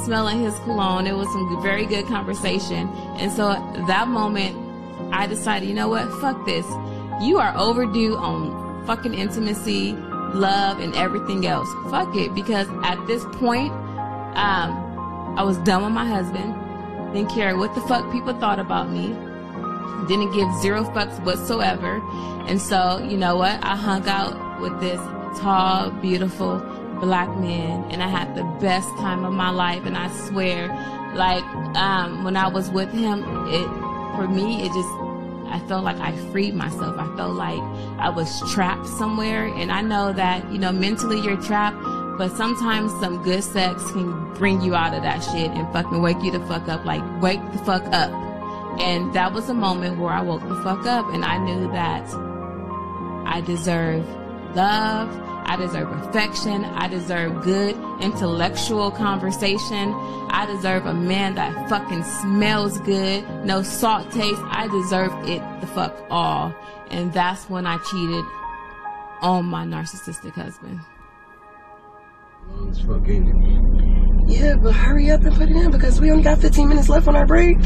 smelling his cologne. It was some very good conversation. And so that moment, I decided, you know what? Fuck this. You are overdue on fucking intimacy, love, and everything else. Fuck it. Because at this point, I was done with my husband. Didn't care what the fuck people thought about me. Didn't give zero fucks whatsoever. And so, you know what? I hung out with this tall, beautiful black man, and I had the best time of my life. And I swear, like, when I was with him, for me, I felt like I freed myself. I felt like I was trapped somewhere. And I know that, you know, mentally you're trapped, but sometimes some good sex can bring you out of that shit and fucking wake you the fuck up. Like, wake the fuck up. And that was a moment where I woke the fuck up, and I knew that I deserve love, I deserve affection, I deserve good intellectual conversation, I deserve a man that fucking smells good, no salt taste. I deserve it the fuck all. And that's when I cheated on my narcissistic husband. Yeah, but hurry up and put it in because we only got 15 minutes left on our break.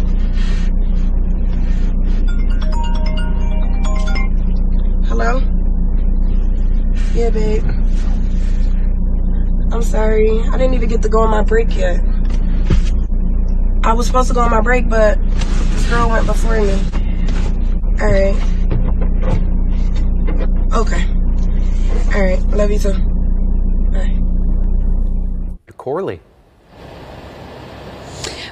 Hello? Yeah, babe. I'm sorry. I didn't even get to go on my break yet. I was supposed to go on my break, but this girl went before me. Alright. Okay. Alright. Love you too. Bye. Corley.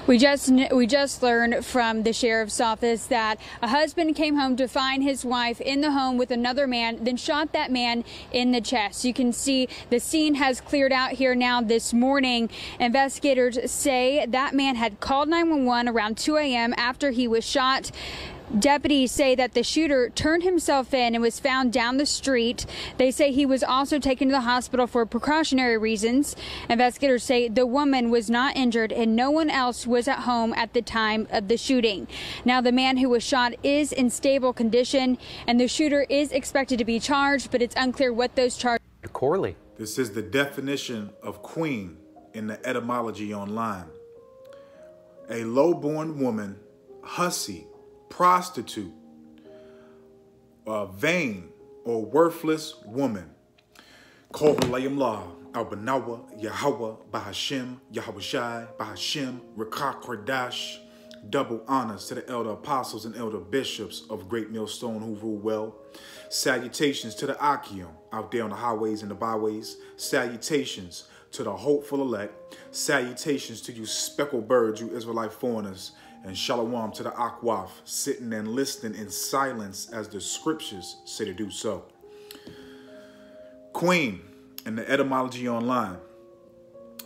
We just learned from the sheriff's office that a husband came home to find his wife in the home with another man, then shot that man in the chest. You can see the scene has cleared out here now this morning. Investigators say that man had called 911 around 2 a.m. after he was shot. Deputies say that the shooter turned himself in and was found down the street. They say he was also taken to the hospital for precautionary reasons. Investigators say the woman was not injured and no one else was at home at the time of the shooting. Now, the man who was shot is in stable condition and the shooter is expected to be charged, but it's unclear what those charges are. Corley. This is the definition of queen in the etymology online. A low-born woman, hussy, prostitute, vain or worthless woman. Kohalayim La, Albanawa, Yahweh, Bahashim, Yahweh Shai, Bahashim, Rakak Kradash. Double honors to the elder apostles and elder bishops of Great Millstone who rule well. Salutations to the Achium out there on the highways and the byways. Salutations to the hopeful elect. Salutations to you speckled birds, you Israelite foreigners. And shalom to the Akwaf, sitting and listening in silence as the scriptures say to do so. Queen, in the etymology online,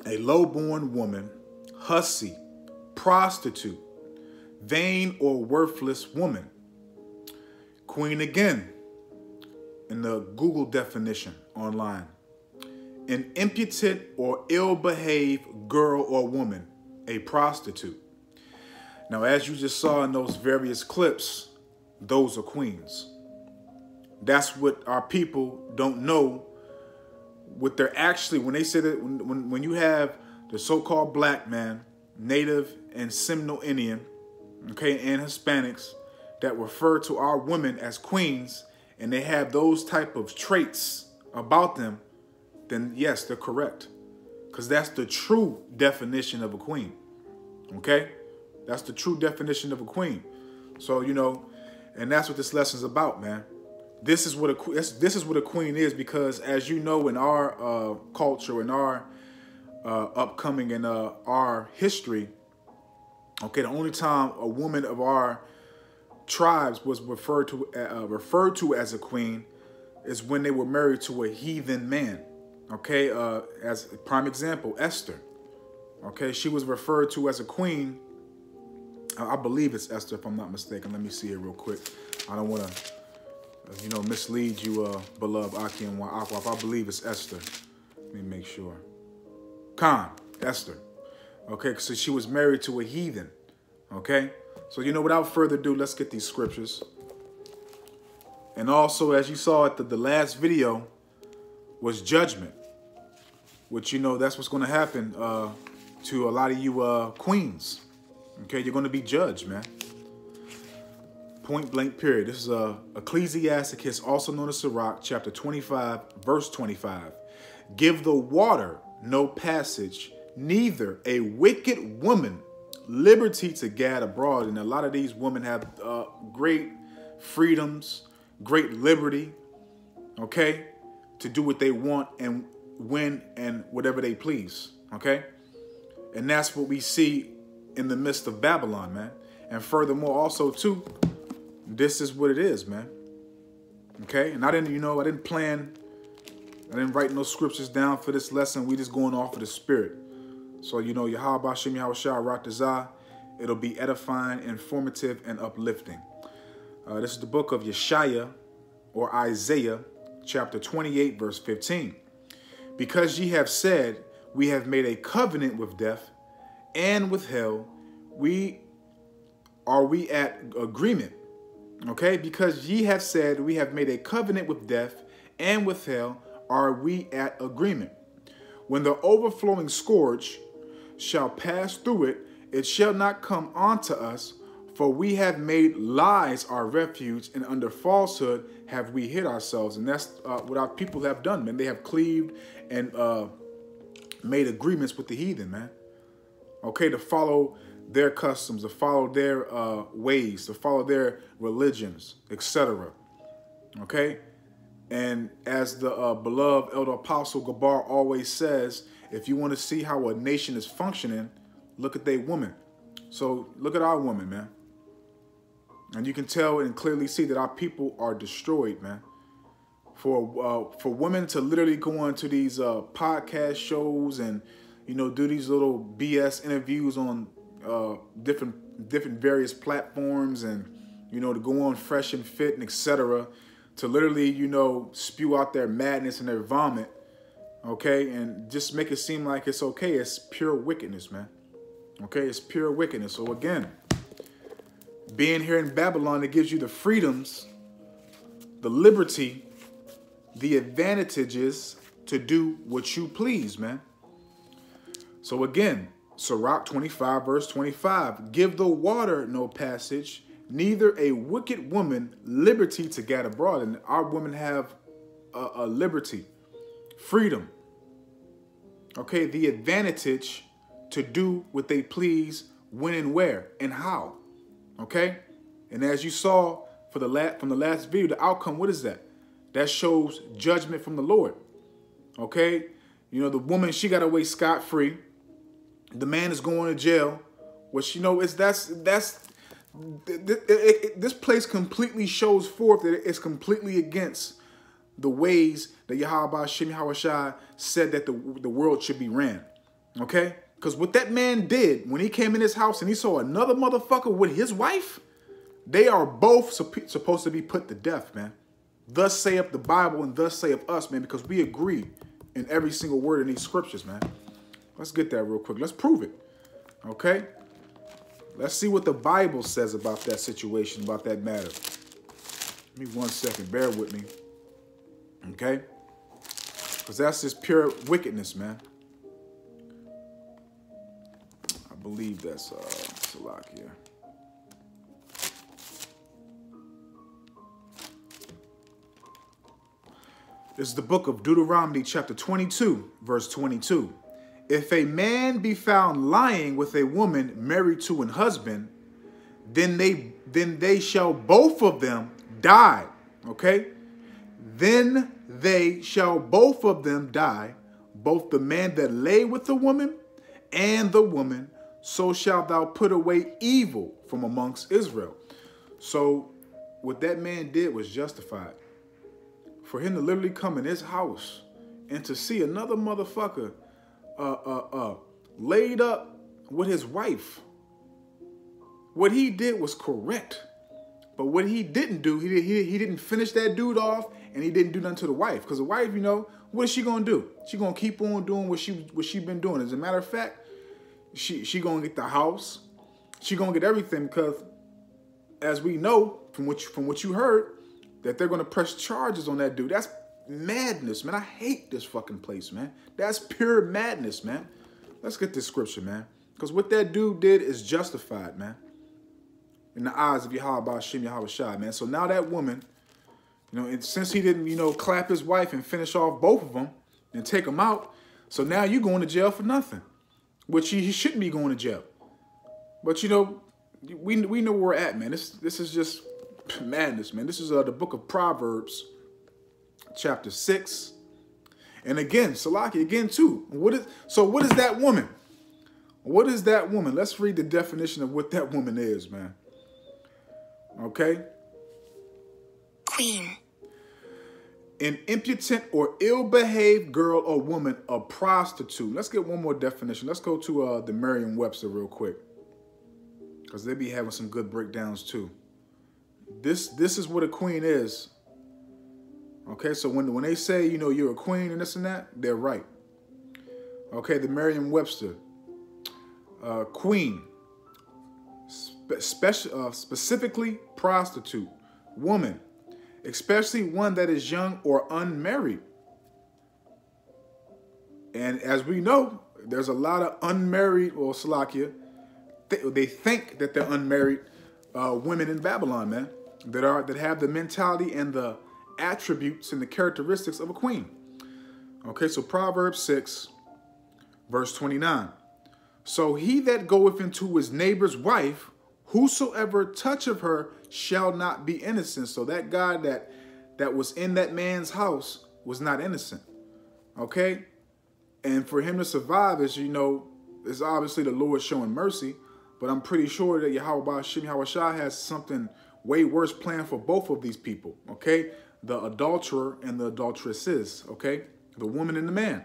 a low-born woman, hussy, prostitute, vain or worthless woman. Queen again, in the Google definition online, an impudent or ill-behaved girl or woman, a prostitute. Now, as you just saw in those various clips, those are queens. That's what our people don't know. What they're actually, when they say that, when you have the so-called black man, Native and Seminole Indian, okay, and Hispanics that refer to our women as queens, and they have those type of traits about them, then yes, they're correct. Because that's the true definition of a queen, okay? That's the true definition of a queen. So, you know, and that's what this lesson's about, man. This is what a queen is, because as you know, in our culture, in our upcoming and our history, okay, the only time a woman of our tribes was referred to as a queen is when they were married to a heathen man. Okay, as a prime example, Esther. Okay, she was referred to as a queen. I believe it's Esther, if I'm not mistaken. Let me see it real quick. I don't want to, you know, mislead you, beloved Aki and Aqua. I believe it's Esther. Let me make sure. Esther. Okay, so she was married to a heathen. Okay, so, you know, without further ado, let's get these scriptures. And also, as you saw at the last video, was judgment. Which, you know, that's what's going to happen to a lot of you queens. Okay, you're going to be judged, man. Point blank period. This is Ecclesiasticus, also known as Sirach, chapter 25, verse 25. Give the water no passage, neither a wicked woman liberty to gad abroad. And a lot of these women have great freedoms, great liberty, okay, to do what they want and when and whatever they please, okay? And that's what we see in the midst of Babylon, man. And furthermore, also, too, this is what it is, man. Okay? And I didn't write no scriptures down for this lesson. We just going off of the spirit. So, Yahweh Hashem Yahweh Shah Ratazah, it'll be edifying, informative, and uplifting. This is the book of Yeshaya, or Isaiah, chapter 28, verse 15. Because ye have said, we have made a covenant with death and with hell, we at agreement. Okay? Because ye have said, we have made a covenant with death and with hell, are we at agreement. When the overflowing scourge shall pass through it, it shall not come unto us, for we have made lies our refuge, and under falsehood have we hid ourselves. And that's what our people have done, man. They have cleaved and made agreements with the heathen, man. Okay, to follow their customs, to follow their ways, to follow their religions, etc. Okay? And as the beloved Elder Apostle Gabar always says, if you want to see how a nation is functioning, look at their women. So look at our women, man. And you can tell and clearly see that our people are destroyed, man. For women to literally go on to these podcast shows and, do these little BS interviews on different various platforms and, to go on Fresh and Fit and etc. To literally, spew out their madness and their vomit, okay? And just make it seem like it's okay. It's pure wickedness, man. Okay, it's pure wickedness. So again, being here in Babylon, it gives you the freedoms, the liberty, the advantages to do what you please, man. So again, Sirach 25, verse 25, give the water no passage, neither a wicked woman liberty to gad abroad. And our women have a liberty, freedom, okay, the advantage to do what they please, when and where and how, okay? And as you saw from the last video, the outcome, what is that? That shows judgment from the Lord, okay? The woman, she got away scot-free. The man is going to jail, which, this place completely shows forth that it's completely against the ways that Yahweh Shem Yahweh Shai said that the world should be ran. Okay? Because what that man did when he came in his house and he saw another motherfucker with his wife, they are both supposed to be put to death, man. Thus saith the Bible and thus saith us, man, because we agree in every single word in these scriptures, man. Let's get that real quick. Let's prove it. Okay? Let's see what the Bible says about that situation, about that matter. Give me 1 second. Bear with me. Okay? Because that's just pure wickedness, man. I believe that's Salak here. This is the book of Deuteronomy, chapter 22, verse 22. If a man be found lying with a woman married to an husband, then they shall both of them die. Okay? Then they shall both of them die, both the man that lay with the woman and the woman. So shalt thou put away evil from amongst Israel. So what that man did was justified. For him to literally come in his house and to see another motherfucker laid up with his wife. What he did was correct. But what he didn't do, he didn't finish that dude off, and he didn't do nothing to the wife. Because the wife, what is she going to do? She going to keep on doing what she been doing. As a matter of fact, she going to get the house. She going to get everything because, as we know from what you heard, that they're going to press charges on that dude. That's madness, man. I hate this fucking place, man. That's pure madness, man. Let's get this scripture, man. Because what that dude did is justified, man. In the eyes of Yahweh Shem Yahweh Shai, man. So now that woman, you know, and since he didn't, you know, clap his wife and finish off both of them and take them out, so now you're going to jail for nothing. Which he shouldn't be going to jail. But, you know, we know where we're at, man. This is just madness, man. This is the book of Proverbs, chapter 6. And again, Salaki, again, too. What is that woman? What is that woman? Let's read the definition of what that woman is, man. Okay? Queen. An impudent or ill-behaved girl or woman, a prostitute. Let's get one more definition. Let's go to the Merriam-Webster real quick. Because they be having some good breakdowns too. This is what a queen is. Okay, so when they say, you know, you're a queen and this and that, they're right. Okay, the Merriam-Webster. Queen. Specifically prostitute. Woman. Especially one that is young or unmarried. And as we know, there's a lot of unmarried, or Salakia, they think that they're unmarried women in Babylon, man, that have the mentality and the attributes and the characteristics of a queen. Okay, so Proverbs 6, verse 29. So he that goeth into his neighbor's wife, whosoever toucheth her shall not be innocent. So that guy that was in that man's house was not innocent. Okay? And for him to survive is, you know, is obviously the Lord showing mercy. But I'm pretty sure that Yahweh Shem Yahweh Shai has something way worse planned for both of these people. Okay? The adulterer and the adulteresses. Okay? The woman and the man.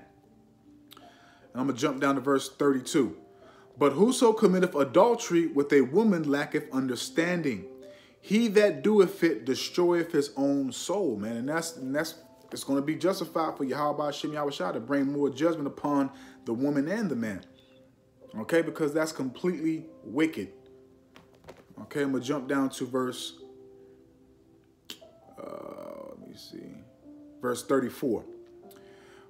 And I'm going to jump down to verse 32. But whoso committeth adultery with a woman lacketh understanding. He that doeth it destroyeth his own soul, man. And that's it's going to be justified for Yahweh Shem Yahweh Shai to bring more judgment upon the woman and the man. Okay, because that's completely wicked. Okay, I'm going to jump down to verse, verse 34.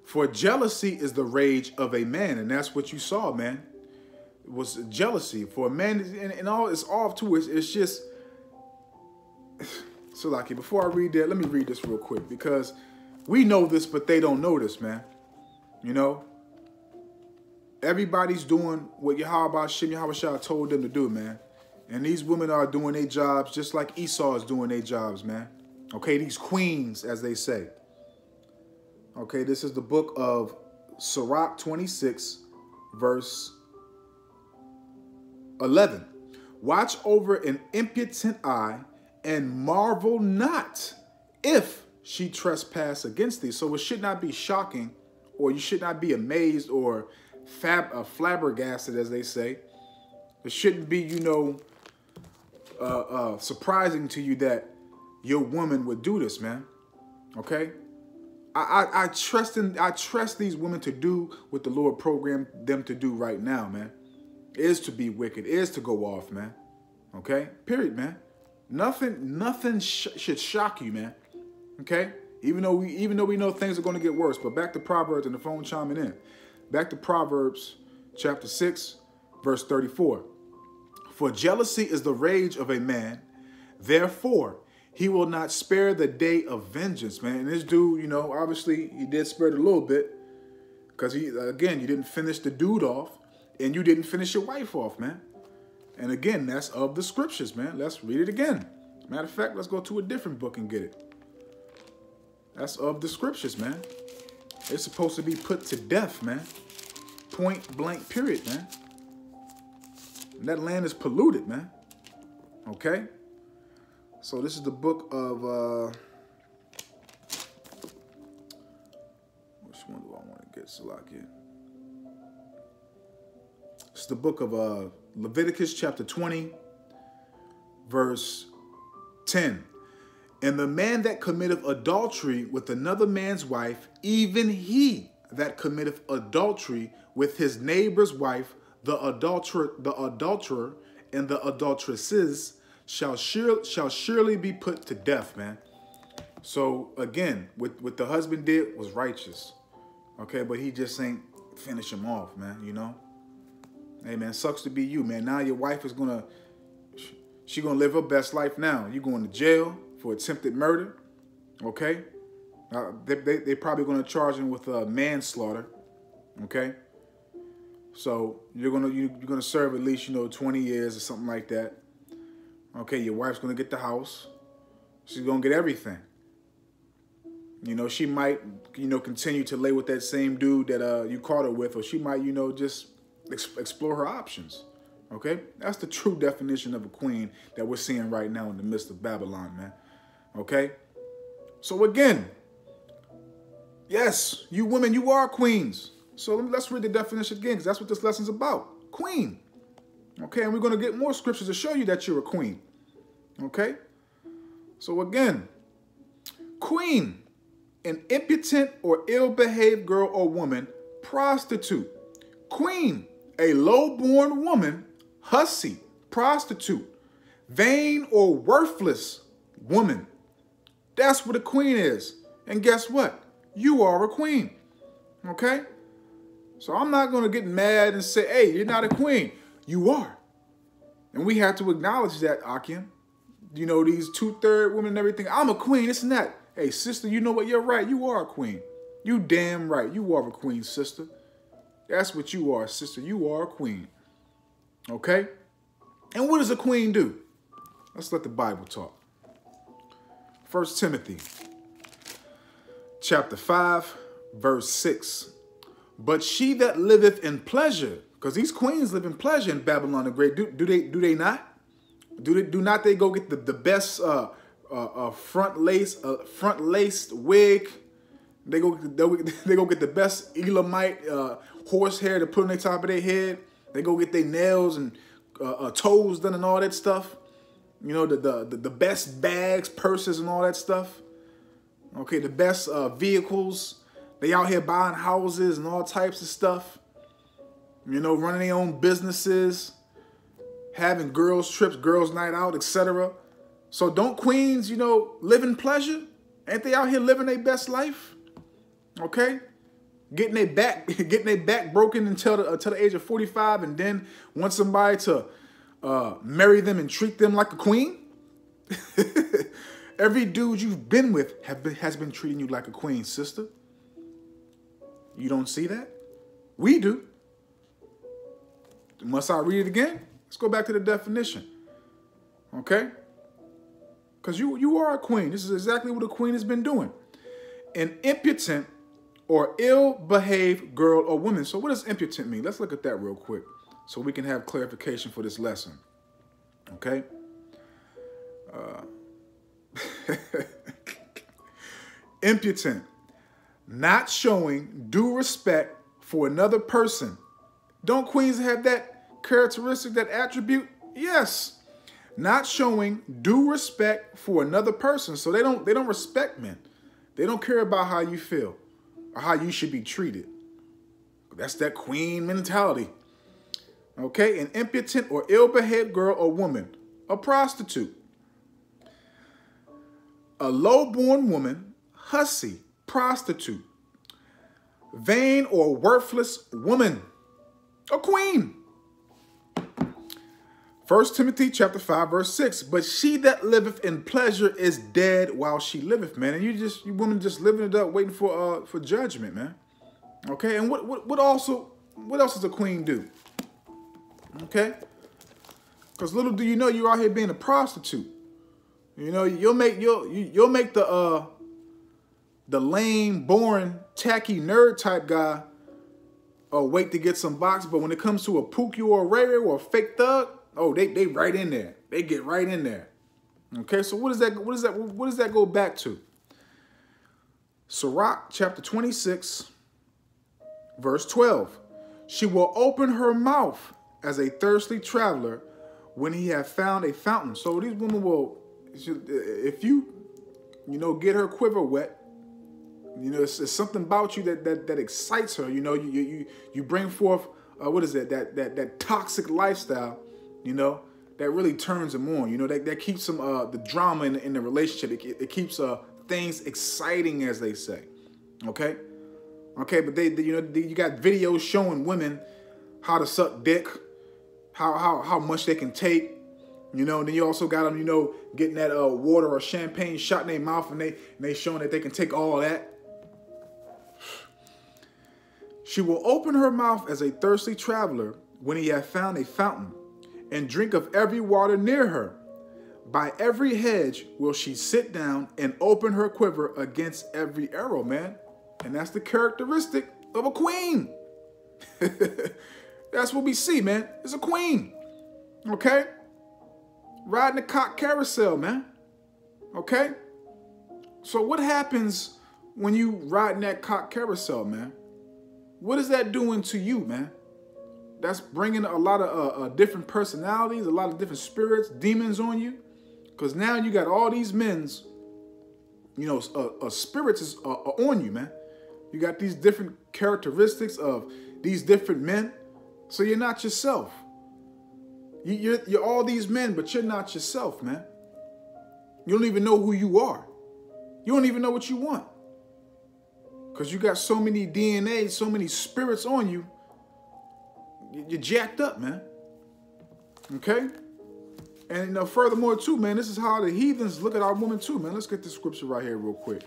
For jealousy is the rage of a man, and that's what you saw, man. It was jealousy for a man, and all it's off to it. It's just, so like, before I read that, let me read this real quick, because we know this, but they don't know this, man. You know, everybody's doing what Yahweh Shem Yahweh Shai told them to do, man. And these women are doing their jobs just like Esau is doing their jobs, man. Okay, these queens, as they say. Okay, this is the book of Sirach 26, verse 11. Watch over an impudent eye and marvel not if she trespass against thee. So it should not be shocking, or you should not be amazed or flabbergasted, as they say. It shouldn't be, you know, surprising to you that your woman would do this, man. Okay? I trust these women to do what the Lord programmed them to do right now, man. Is to be wicked, is to go off, man. Okay? Period, man. Nothing should shock you, man. Okay? Even though we know things are going to get worse. But back to Proverbs, and the phone chiming in. Back to Proverbs chapter 6, verse 34. For jealousy is the rage of a man, therefore he will not spare the day of vengeance, man. And this dude, you know, obviously he did spare it a little bit, because you didn't finish the dude off, and you didn't finish your wife off, man. And again, that's of the scriptures, man. Let's read it again. Matter of fact, let's go to a different book and get it. That's of the scriptures, man. It's supposed to be put to death, man. Point blank, period, man. And that land is polluted, man. Okay? So this is the book of, which one do I want to get, Salakia? It's the book of Leviticus chapter 20, verse 10. And the man that committeth adultery with another man's wife, even he that committeth adultery with his neighbor's wife, the adulterer and the adulteresses shall surely be put to death, man. So again, what the husband did was righteous. Okay, but he just ain't finish him off, man, you know? Hey, man, sucks to be you, man. Now your wife is she gonna live her best life now. You going to jail for attempted murder, okay? They probably gonna charge him with manslaughter, okay? So you're gonna serve at least 20 years or something like that. Okay, your wife's gonna get the house. She's gonna get everything. She might continue to lay with that same dude that you caught her with, or she might just explore her options. Okay, that's the true definition of a queen that we're seeing right now in the midst of Babylon, man. Okay, so again, yes, you women, you are queens. So let's read the definition again, because that's what this lesson's about. Queen. Okay, and we're going to get more scriptures to show you that you're a queen. Okay, so again, queen, an impudent or ill-behaved girl or woman, prostitute. Queen, a low-born woman, hussy, prostitute, vain or worthless woman. That's what a queen is. And guess what? You are a queen. Okay? So I'm not going to get mad and say, hey, you're not a queen. You are. And we have to acknowledge that, Akim. These 2/3 women and everything. I'm a queen, this and that. Hey, sister, you know what? You're right. You are a queen. You damn right. You are a queen, sister. That's what you are, sister. You are a queen. Okay? And what does a queen do? Let's let the Bible talk. 1 Timothy chapter 5, verse 6. But she that liveth in pleasure, because these queens live in pleasure in Babylon the Great. Do they not? Do not they go get the best front laced wig? They go get the best Elamite horsehair to put on the top of their head. They go get their nails and toes done and all that stuff. The best bags, purses, and all that stuff. Okay, the best vehicles. They out here buying houses and all types of stuff. Running their own businesses, having girls trips, girls night out, etc. So don't queens, live in pleasure? Ain't they out here living their best life? Okay, getting their back broken until the age of 45, and then want somebody to marry them and treat them like a queen. Every dude you've been with has been treating you like a queen, sister. You don't see that? We do. Must I read it again? Let's go back to the definition. Okay? Because you are a queen. This is exactly what a queen has been doing. An impudent or ill-behaved girl or woman. So what does impotent mean? Let's look at that real quick so we can have clarification for this lesson. Okay? Impotent. Not showing due respect for another person. Don't queens have that characteristic, that attribute? Yes. Not showing due respect for another person. So they don't respect men. They don't care about how you feel or how you should be treated. That's that queen mentality. Okay, an impotent or ill-behaved girl or woman, a prostitute. A low-born woman, hussy, prostitute. Vain or worthless woman, a queen. 1 Timothy chapter 5, verse 6. But she that liveth in pleasure is dead while she liveth, man. And you women just living it up, waiting for judgment, man. Okay, and what else does a queen do? Okay, because little do you know, you're out here being a prostitute. You'll make the lame, boring, tacky nerd type guy wait to get some box, but when it comes to a Pookie or a Ray Ray or a fake thug, oh, they right in there. They get right in there. Okay, so what does that go back to? Sirach chapter 26, verse 12. She will open her mouth as a thirsty traveler when he have found a fountain. So these women will, if you get her quiver wet, it's something about you that excites her. You bring forth that toxic lifestyle, that really turns them on. That keeps them the drama in the relationship. It keeps things exciting, as they say. Okay, but you got videos showing women how to suck dick, how much they can take. You know, and then you also got them, you know, getting that water or champagne shot in their mouth, and they showing that they can take all that. She will open her mouth as a thirsty traveler when he hath found a fountain, and drink of every water near her. By every hedge will she sit down and open her quiver against every arrow, man. And that's the characteristic of a queen. That's what we see, man. It's a queen. Okay? Riding the cock carousel, man. Okay? So what happens when you riding that cock carousel, man? What is that doing to you, man? That's bringing a lot of different personalities, a lot of different spirits, demons on you. Because now you got all these men's, you know, spirits are on you, man. You got these different characteristics of these different men. So you're not yourself. You're all these men, but you're not yourself, man. You don't even know who you are. You don't even know what you want. Because you got so many DNA, so many spirits on you. You're jacked up, man. Okay? And furthermore, too, man, this is how the heathens look at our woman, too, man. Let's get this scripture right here real quick.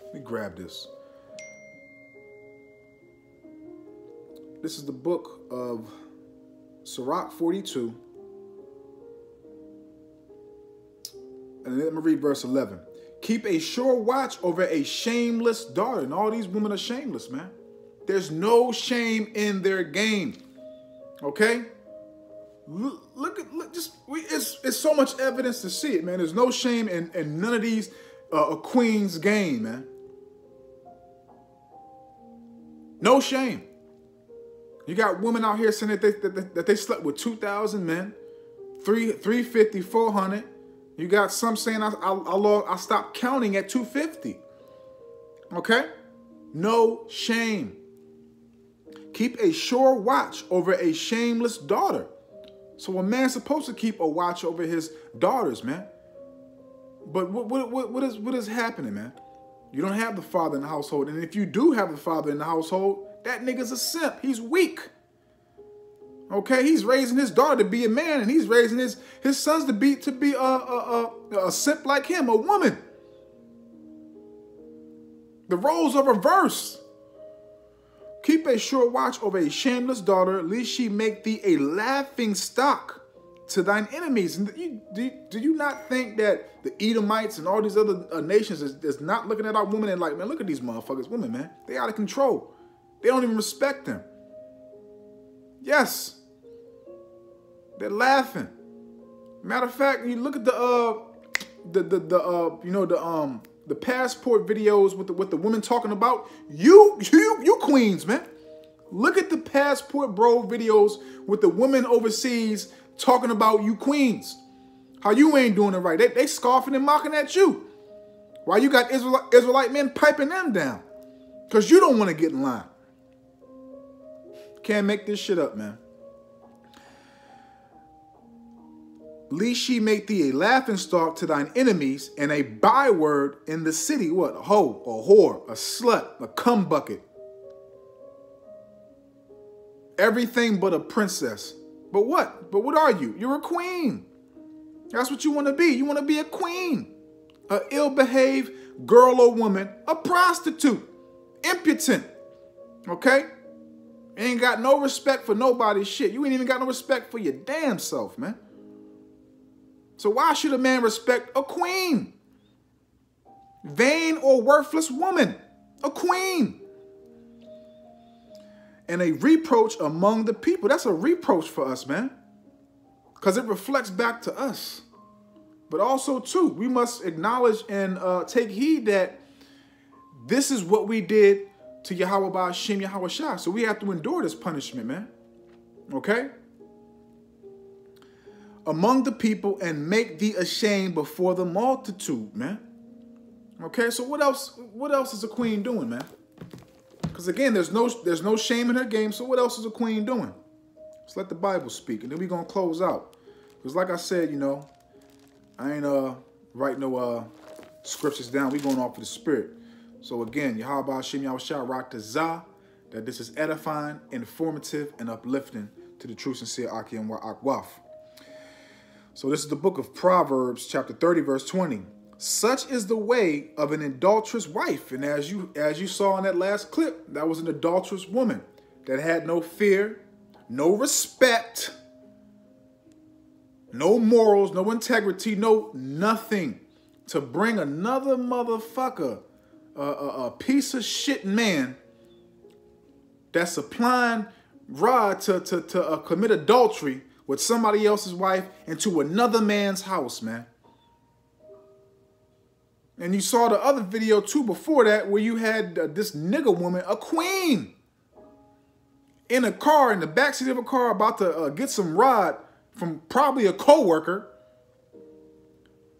Let me grab this. This is the book of Sirach 42. And let me read verse 11. Keep a sure watch over a shameless daughter. And all these women are shameless, man. There's no shame in their game. Okay? It's so much evidence to see it, man. There's no shame in none of these queens' game, man. No shame. You got women out here saying that they slept with 2,000 men, 350, 400. You got some saying I stopped counting at 250. Okay? No shame. Keep a sure watch over a shameless daughter. So a man's supposed to keep a watch over his daughters, man. But what is happening, man? You don't have the father in the household. And if you do have the father in the household, that nigga's a simp. He's weak. Okay? He's raising his daughter to be a man, and he's raising his sons to be a simp like him, a woman. The roles are reversed. Keep a sure watch over a shameless daughter, lest she make thee a laughing stock to thine enemies. And do you not think that the Edomites and all these other nations is not looking at our women and like, man, look at these motherfuckers, women, man. They out of control. They don't even respect them. Yes. They're laughing. Matter of fact, you look at the passport videos with the women talking about you queens, man. Look at the passport bro videos with the women overseas talking about you queens. How you ain't doing it right. They scoffing and mocking at you. While you got Israelite men piping them down. Because you don't want to get in line. Can't make this shit up, man. Lest she make thee a laughingstock to thine enemies, and a byword in the city. What? A hoe, a whore, a slut, a cum bucket. Everything but a princess. But what? But what are you? You're a queen. That's what you want to be. You want to be a queen. A ill-behaved girl or woman. A prostitute. Impotent. Okay? Ain't got no respect for nobody's shit. You ain't even got no respect for your damn self, man. So why should a man respect a queen? Vain or worthless woman. A queen. And a reproach among the people. That's a reproach for us, man. Because it reflects back to us. But also, too, we must acknowledge and take heed that this is what we did to Yahweh Ba'ashem Yahweh Shah. So we have to endure this punishment, man. Okay? Among the people, and make thee ashamed before the multitude, man. Okay, so what else is a queen doing, man? Because again, there's no shame in her game, so what else is a queen doing? Let's let the Bible speak, and then we're gonna close out. Because like I said, you know, I ain't writing no scriptures down. We going off of the spirit. So again, Yahweh Hashem Yahweh Shah Rock to Zah, that this is edifying, informative, and uplifting to the true, sincere Aki and Akwaf. So this is the book of Proverbs, chapter 30, verse 20. Such is the way of an adulterous wife. And as you saw in that last clip, that was an adulterous woman that had no fear, no respect, no morals, no integrity, no nothing, to bring another motherfucker, a piece of shit man that's supplying rod to commit adultery with somebody else's wife into another man's house, man. And you saw the other video too before that where you had this nigga woman, a queen, in a car, in the backseat of a car, about to get some rod from probably a co-worker.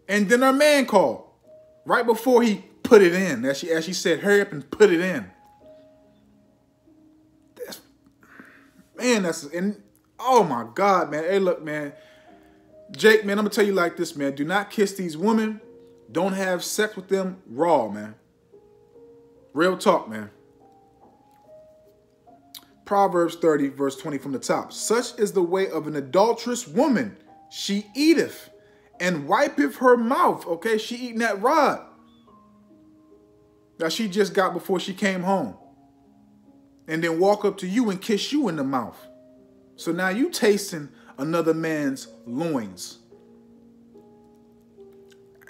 And then her man called right before he put it in. As she said, hurry up and put it in. And oh my God, man. Hey, look, man. Jake, man, I'm going to tell you like this, man. Do not kiss these women. Don't have sex with them raw, man. Real talk, man. Proverbs 30, verse 20 from the top. Such is the way of an adulterous woman. She eateth and wipeth her mouth. Okay, she eating that rod that she just got before she came home. And then walk up to you and kiss you in the mouth. So now you tasting another man's loins.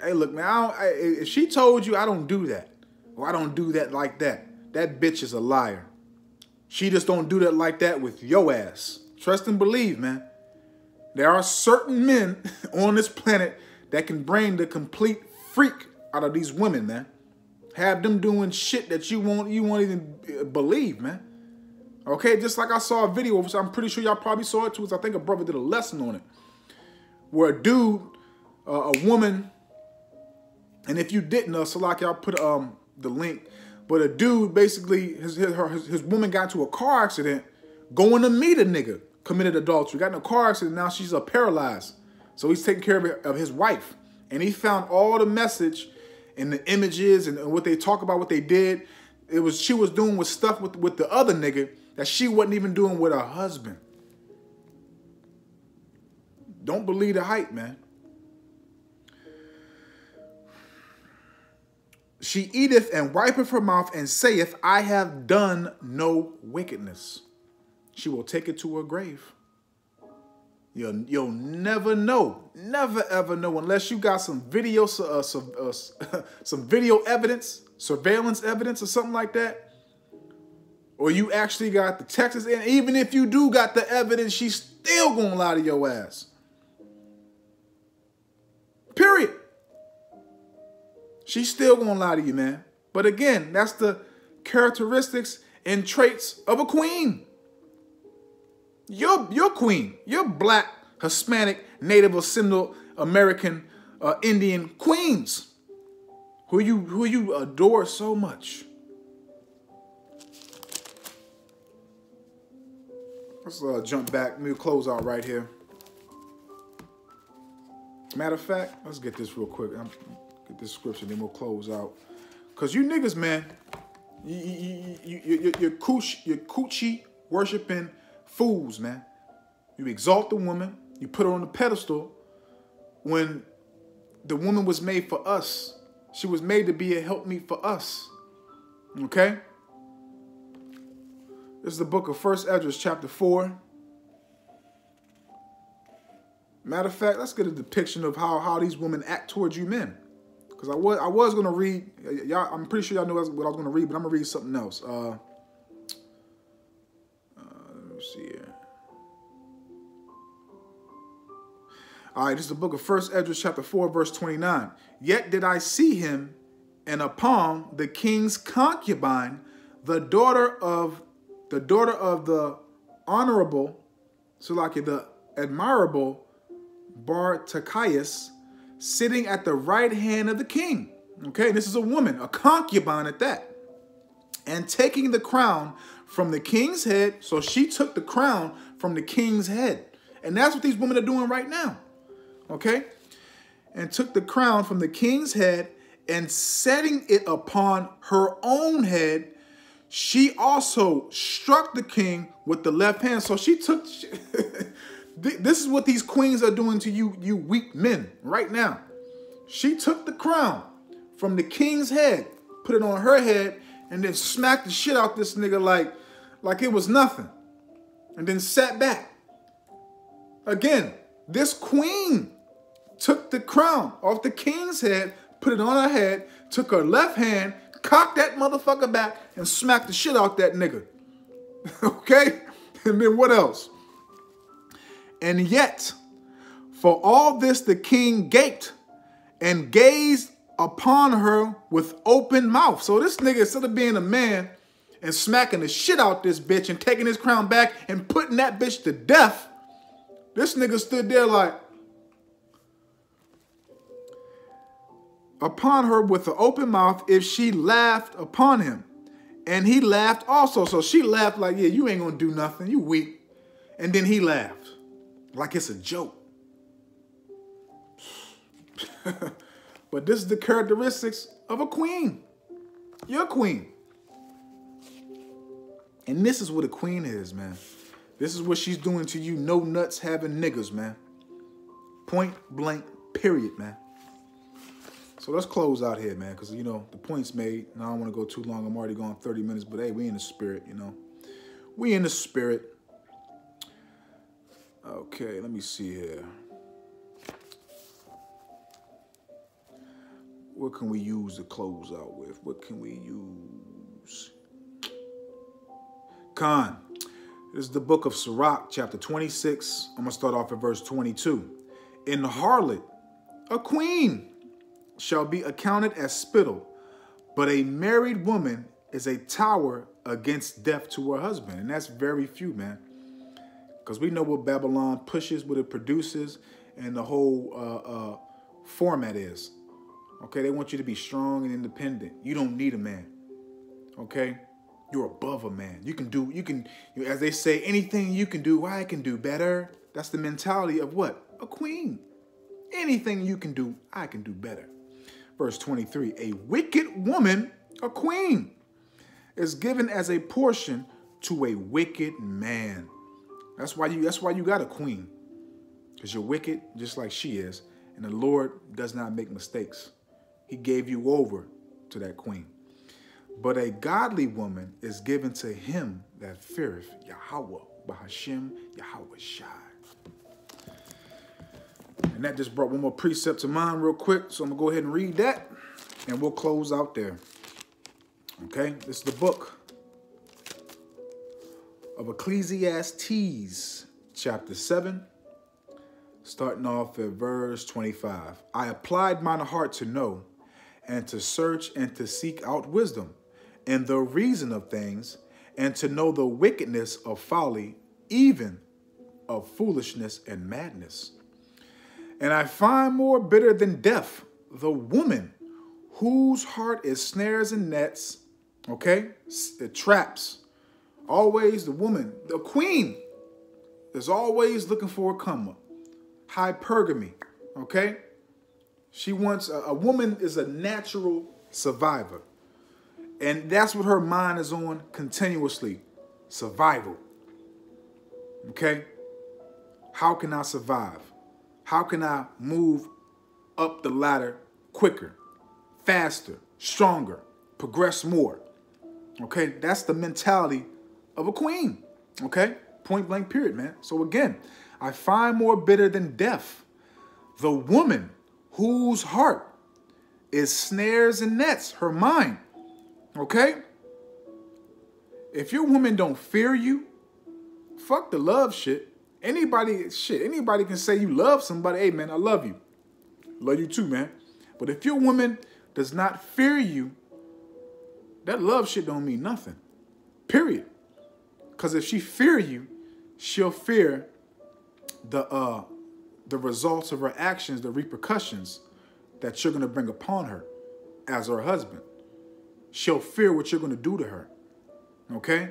Hey, look, man, if she told you I don't do that, or I don't do that like that, that bitch is a liar. She just don't do that like that with your ass. Trust and believe, man. There are certain men on this planet that can bring the complete freak out of these women, man. Have them doing shit that you won't even believe, man. Okay, just like I saw a video, which I'm pretty sure y'all probably saw it too. I think a brother did a lesson on it, where a dude, a woman, and if you didn't know, so like I'll put the link. But a dude, basically, his woman got into a car accident going to meet a nigga, committed adultery. Got in a car accident, now she's paralyzed. So he's taking care of his wife. And he found all the message and the images and what they talk about, what they did. She was doing with stuff with the other nigga that she wasn't even doing with her husband. Don't believe the hype, man. She eateth and wipeth her mouth and saith, I have done no wickedness. She will take it to her grave. You'll never know, never ever know, unless you got some video, some video evidence, surveillance evidence or something like that, or you actually got the texts. And even if you do got the evidence, she's still gonna lie to your ass. Period. She's still gonna lie to you, man. But again, that's the characteristics and traits of a queen. You're queen. You're black, Hispanic, Native, or Central American, Indian queens who you adore so much. Let's jump back. We'll close out right here. Matter of fact, let's get this real quick. Get this scripture, then we'll close out. Cause you niggas, man, you're coochie worshiping fools, man. You exalt the woman, you put her on the pedestal when the woman was made for us. She was made to be a helpmeet for us. Okay? This is the book of 1 Esdras, chapter 4. Matter of fact, let's get a depiction of how these women act towards you men. Because I was going to read, y'all, I'm pretty sure y'all knew what I was going to read, but I'm going to read something else. Let me see here. All right, this is the book of 1 Esdras, chapter 4, verse 29. Yet did I see him, and upon the king's concubine, the daughter of the honorable, so like the admirable Bartachias, sitting at the right hand of the king. Okay, this is a woman, a concubine at that. And taking the crown from the king's head. So she took the crown from the king's head. And that's what these women are doing right now. Okay? And took the crown from the king's head and setting it upon her own head, she also struck the king with the left hand. So she took, this is what these queens are doing to you, you weak men right now. She took the crown from the king's head, put it on her head, and then smacked the shit out this nigga like it was nothing. And then sat back. Again, this queen took the crown off the king's head, put it on her head, took her left hand, cocked that motherfucker back, and smacked the shit out that nigga. Okay? And then what else? And yet, for all this the king gaped and gazed upon her with open mouth. So this nigga, instead of being a man and smacking the shit out this bitch and taking his crown back and putting that bitch to death, this nigga stood there like, upon her with an open mouth if she laughed upon him. And he laughed also. So she laughed like, yeah, you ain't gonna do nothing. You weak. And then he laughed like it's a joke. But this is the characteristics of a queen. You're a queen. And this is what a queen is, man. This is what she's doing to you no nuts having niggas, man. Point blank, period, man. So let's close out here, man, because, you know, the point's made. And I don't want to go too long. I'm already going 30 minutes, but, hey, we in the spirit, you know. We in the spirit. Okay, let me see here. What can we use to close out with? What can we use? Khan. This is the book of Sirach, chapter 26. I'm going to start off at verse 22. In the harlot, a queen shall be accounted as spittle, but a married woman is a tower against death to her husband. And that's very few, man. Because we know what Babylon pushes, what it produces, and the whole format is. Okay, they want you to be strong and independent. You don't need a man. Okay? You're above a man. You can, as they say, anything you can do, I can do better. That's the mentality of what? A queen. Anything you can do, I can do better. Verse 23, a wicked woman, a queen, is given as a portion to a wicked man. That's why you got a queen. Because you're wicked just like she is. And the Lord does not make mistakes. He gave you over to that queen. But a godly woman is given to him that feareth Yahweh, Bahashem Yahweh Shai. And that just brought one more precept to mind real quick. So I'm going to go ahead and read that. And we'll close out there. Okay? This is the book of Ecclesiastes, chapter 7. Starting off at verse 25. I applied mine heart to know, and to search and to seek out wisdom, and the reason of things, and to know the wickedness of folly, even of foolishness and madness. And I find more bitter than death the woman whose heart is snares and nets, okay? The traps. Always the woman, the queen, is always looking for a come up. Hypergamy, okay? She wants, a woman is a natural survivor. And that's what her mind is on continuously. Survival. Okay? How can I survive? How can I move up the ladder quicker, faster, stronger, progress more? Okay? That's the mentality of a queen. Okay? Point blank period, man. So again, I find more bitter than death the woman whose heart is snares and nets, her mind. Okay? If your woman don't fear you, fuck the love shit. Anybody can say you love somebody. Hey, man, I love you. Love you too, man. But if your woman does not fear you, that love shit don't mean nothing. Period. Because if she fear you, she'll fear the results of her actions, the repercussions that you're going to bring upon her as her husband. She'll fear what you're going to do to her. Okay?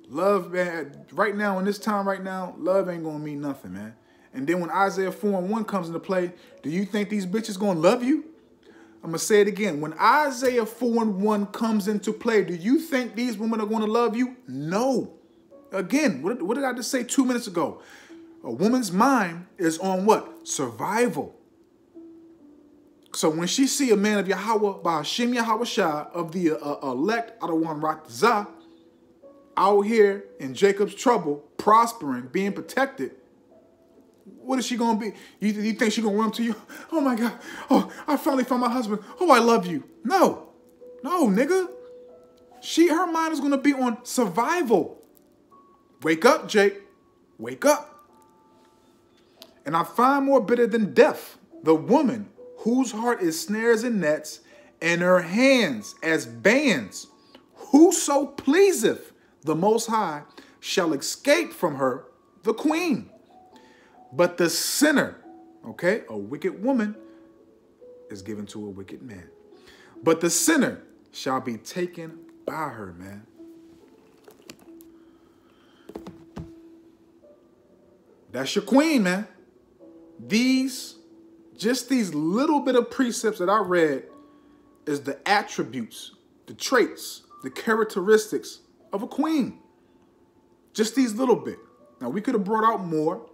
Love, man, right now, in this time right now, love ain't going to mean nothing, man. And then when Isaiah 4:1 comes into play, do you think these bitches going to love you? I'm going to say it again. When Isaiah 4:1 comes into play, do you think these women are going to love you? No. Again, what did I just say 2 minutes ago? A woman's mind is on what? Survival. So when she see a man of Yahweh, Ba'Hashem Yahweh Shai, of the elect, Adawan Ratazah, out here in Jacob's trouble, prospering, being protected, what is she going to be? You think she going to run to you? Oh, my God. Oh, I finally found my husband. Oh, I love you. No. No, nigga. Her mind is going to be on survival. Wake up, Jake. Wake up. And I find more bitter than death the woman whose heart is snares and nets, and her hands as bands. Whoso pleaseth the Most High shall escape from her, the queen. But the sinner, okay, a wicked woman is given to a wicked man. But the sinner shall be taken by her, man. That's your queen, man. Just these little bit of precepts that I read is the attributes, the traits, the characteristics of a queen. Just these little bit. Now, we could have brought out more,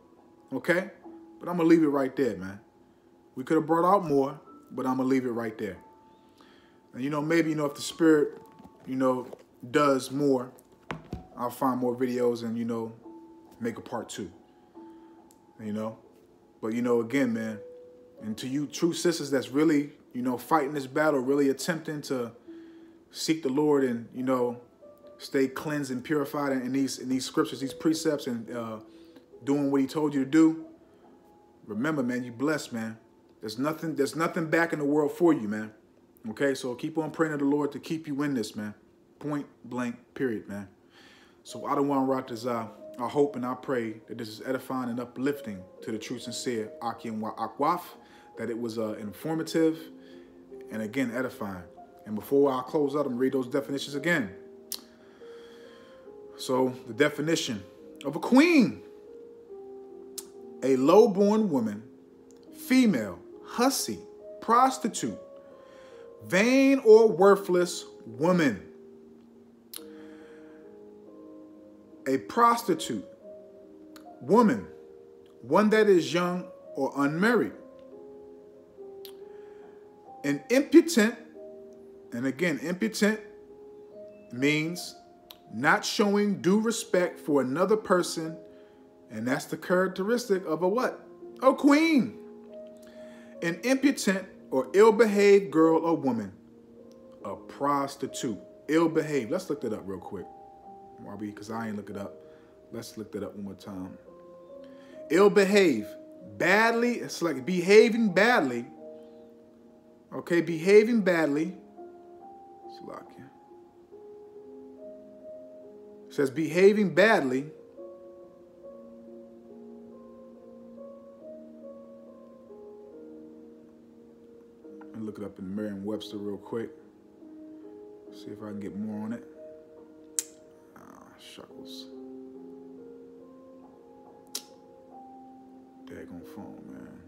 okay? But I'm going to leave it right there, man. We could have brought out more, but I'm going to leave it right there. And, maybe, if the Spirit, does more, I'll find more videos and, make a part 2. But, again, man, and to you true sisters that's really, fighting this battle, really attempting to seek the Lord and, stay cleansed and purified in these scriptures, these precepts, and doing what he told you to do, remember, man, you blessed, man. There's nothing back in the world for you, man. Okay, so keep on praying to the Lord to keep you in this, man. Point blank, period, man. So I don't want to write this out. I hope and I pray that this is edifying and uplifting to the true, sincere Akim Wa Akwaf, that it was informative and, again, edifying. And before I close out, I'm going to read those definitions again. So the definition of a queen: a low-born woman, female, hussy, prostitute, vain or worthless woman. A prostitute, woman, one that is young or unmarried. An impudent, and again, impudent means not showing due respect for another person, and that's the characteristic of a what? A queen. An impudent or ill-behaved girl or woman, a prostitute. Ill-behaved. Let's look that up real quick. Because I ain't look it up. Let's look that up one more time. Ill-behave. Badly. It's like behaving badly. Okay, behaving badly. It says behaving badly. Let me look it up in Merriam-Webster real quick. See if I can get more on it. Shuckles. Daggone phone, man.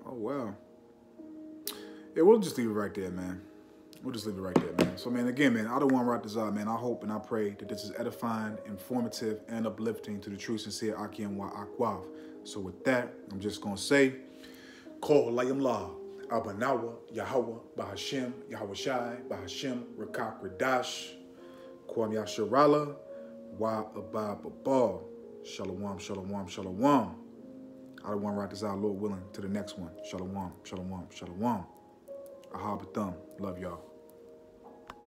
Oh, wow. Yeah, we'll just leave it right there, man. We'll just leave it right there, man. So, man, again, man, I don't want to write this out, man. I hope and I pray that this is edifying, informative, and uplifting to the true, sincere Akim Wa Akwav. So, with that, I'm just going to say, Call Layam La, Abanawa, Yahweh, Ba'Hashem, Yahweh Shai, Ba'Hashem, Rakak Radash, Kwam Yasharala, Wa Abab Abal. Shalom, shalom, shalom. I don't want to write this out, Lord willing, to the next one. Shalom, shalom, shalom. Ahabathum. Love y'all.